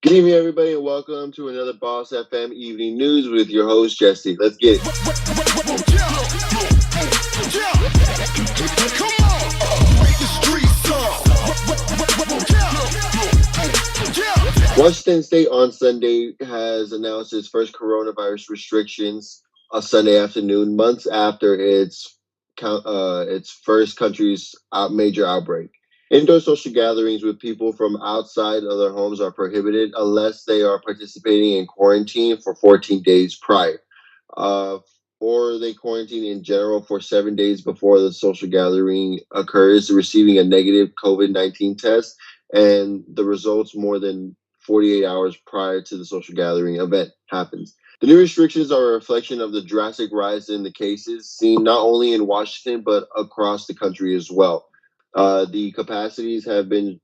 Good evening, everybody, and welcome to another Boss FM Evening News with your host, Jesse. Let's get it. Washington State on Sunday has announced its first coronavirus restrictions on Sunday afternoon, months after its first country's major outbreak. Indoor social gatherings with people from outside of their homes are prohibited unless they are participating in quarantine for 14 days prior. Uh, or they quarantine in general for 7 days before the social gathering occurs, receiving a negative COVID-19 test and the results more than 48 hours prior to the social gathering event happens. The new restrictions are a reflection of the drastic rise in the cases seen not only in Washington but across the country as well. The capacities have been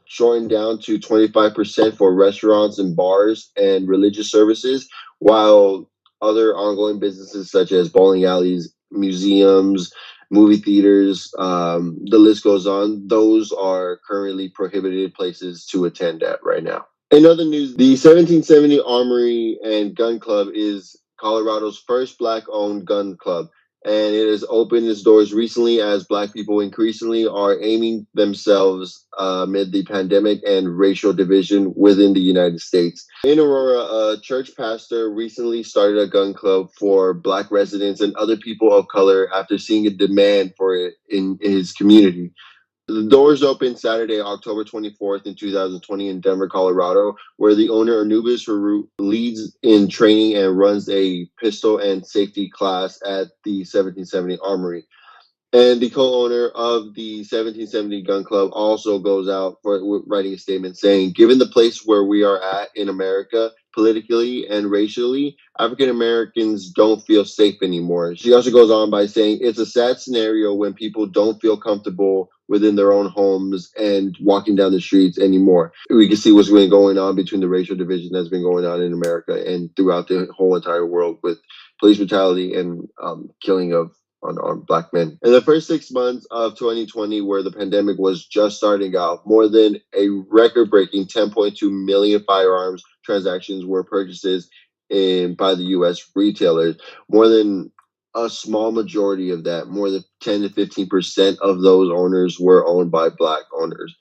shortened down to 25% for restaurants and bars and religious services, while other ongoing businesses such as bowling alleys, museums, movie theaters, the list goes on. Those are currently prohibited places to attend at right now. In other news, the 1770 Armory and Gun Club is Colorado's first Black-owned gun club, and it has opened its doors recently as Black people increasingly are aiming themselves amid the pandemic and racial division within the United States. In Aurora, a church pastor recently started a gun club for Black residents and other people of color after seeing a demand for it in his community. The doors opened Saturday, October 24th in 2020 in Denver, Colorado, where the owner, Anubis Haru, leads in training and runs a pistol and safety class at the 1770 Armory. And the co-owner of the 1770 Gun Club also goes out for writing a statement saying, given the place where we are at in America, politically and racially, African Americans don't feel safe anymore. She also goes on by saying, it's a sad scenario when people don't feel comfortable within their own homes and walking down the streets anymore. We can see what's been going on between the racial division that's been going on in America and throughout the whole entire world with police brutality and killing of unarmed Black men. In the first 6 months of 2020, where the pandemic was just starting out, more than a record-breaking 10.2 million firearms transactions were purchases by the U.S. retailers. More than a small majority of that, more than 10 to 15% of those owners were owned by Black owners.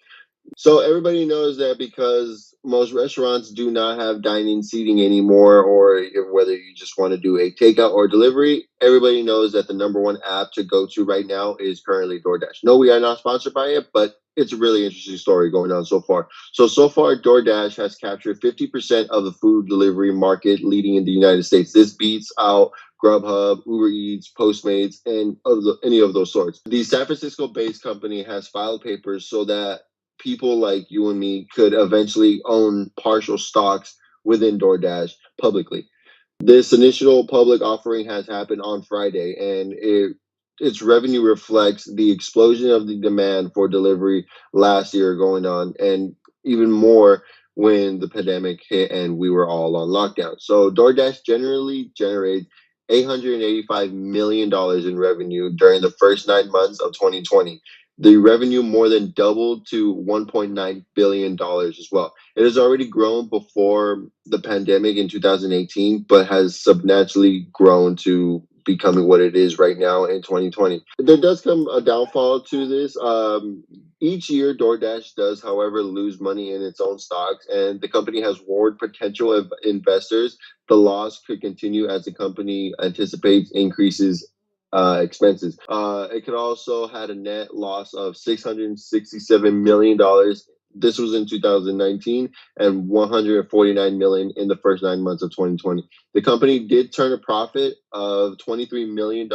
So everybody knows that because most restaurants do not have dining seating anymore, or whether you just want to do a takeout or delivery, everybody knows that the number one app to go to right now is currently DoorDash. No, we are not sponsored by it, but it's a really interesting story going on so far. So far, DoorDash has captured 50% of the food delivery market leading in the United States. This beats out Grubhub, Uber Eats, Postmates, and any of those sorts. The San Francisco-based company has filed papers so that people like you and me could eventually own partial stocks within DoorDash publicly. This initial public offering has happened on Friday, and its revenue reflects the explosion of the demand for delivery last year going on, and even more when the pandemic hit and we were all on lockdown. So DoorDash generally generates $885 million in revenue during the first 9 months of 2020. The revenue more than doubled to $1.9 billion as well. It has already grown before the pandemic in 2018, but has substantially grown to becoming what it is right now in 2020. There does come a downfall to this. Each year, DoorDash does, however, lose money in its own stocks, and the company has warned potential investors the loss could continue as the company anticipates increases expenses. It could also had a net loss of $667 million. This was in 2019 and 149 million in the first 9 months of 2020. The company did turn a profit of $23 million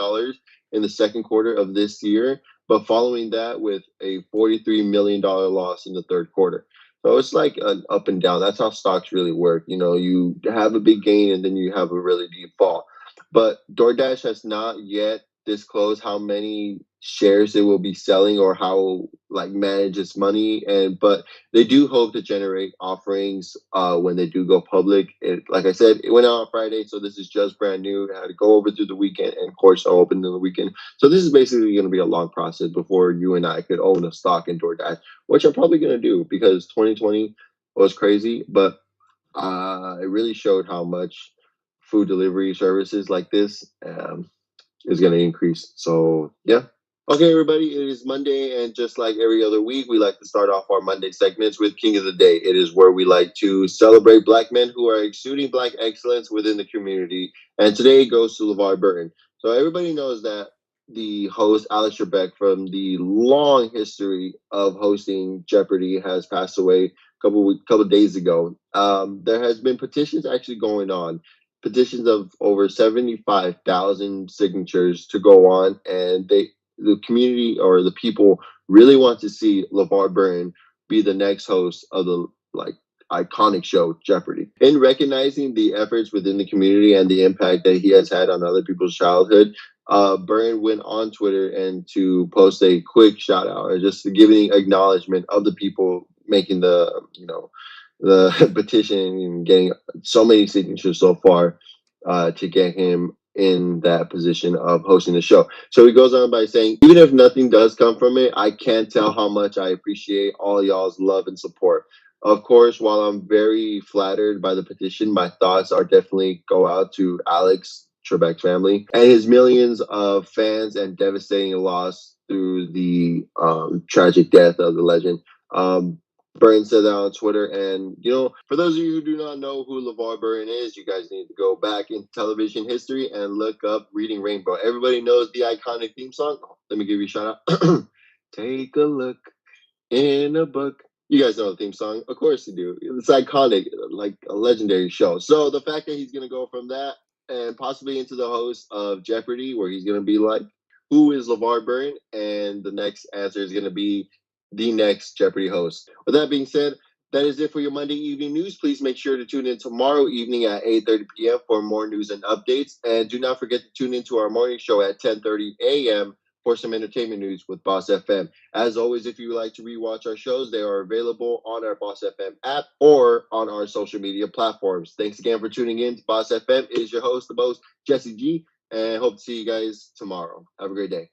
in the second quarter of this year, but following that with a $43 million loss in the third quarter. So it's like an up and down. That's how stocks really work. You know, you have a big gain and then you have a really deep fall. But DoorDash has not yet disclosed how many shares it will be selling or how like manage its money, but they do hope to generate offerings when they do go public. Like I said, it went out on Friday, so this is just brand new. It had to go over through the weekend, and of course, I'll open in the weekend. So this is basically going to be a long process before you and I could own a stock in DoorDash, which I'm probably going to do because 2020 was crazy, but it really showed how much food delivery services like this is going to increase. So, yeah. Okay, everybody, it is Monday, and just like every other week, we like to start off our Monday segments with King of the Day. It is where we like to celebrate Black men who are exuding Black excellence within the community, and today goes to LeVar Burton. So, everybody knows that the host, Alex Trebek, from the long history of hosting Jeopardy, has passed away a couple days ago. There has been petitions actually going on, petitions of over 75,000 signatures to go on, and the community or the people really want to see LeVar Burton be the next host of the like iconic show Jeopardy. In recognizing the efforts within the community and the impact that he has had on other people's childhood, Burton went on Twitter and to post a quick shout out or just giving acknowledgement of the people making the petition and getting so many signatures so far to get him in that position of hosting the show. So he goes on by saying, even if nothing does come from it, I can't tell how much I appreciate all y'all's love and support. Of course, while I'm very flattered by the petition, my thoughts are definitely go out to Alex Trebek's family and his millions of fans and devastating loss through the tragic death of the legend. Burton said that on Twitter. And, for those of you who do not know who LeVar Burton is, you guys need to go back in television history and look up Reading Rainbow. Everybody knows the iconic theme song. Let me give you a shout out. Take a look in a book. You guys know the theme song. Of course you do. It's iconic, like a legendary show. So the fact that he's going to go from that and possibly into the host of Jeopardy, where he's going to be like, who is LeVar Burton? And the next answer is going to be the next Jeopardy host. With that being said, that is it for your Monday evening news. Please make sure to tune in tomorrow evening at 8:30 p.m. for more news and updates. And do not forget to tune into our morning show at 10:30 a.m. for some entertainment news with Boss FM. As always, if you would like to rewatch our shows, they are available on our Boss FM app or on our social media platforms. Thanks again for tuning in to Boss FM. It is your host, the most, Jessie G, and hope to see you guys tomorrow. Have a great day.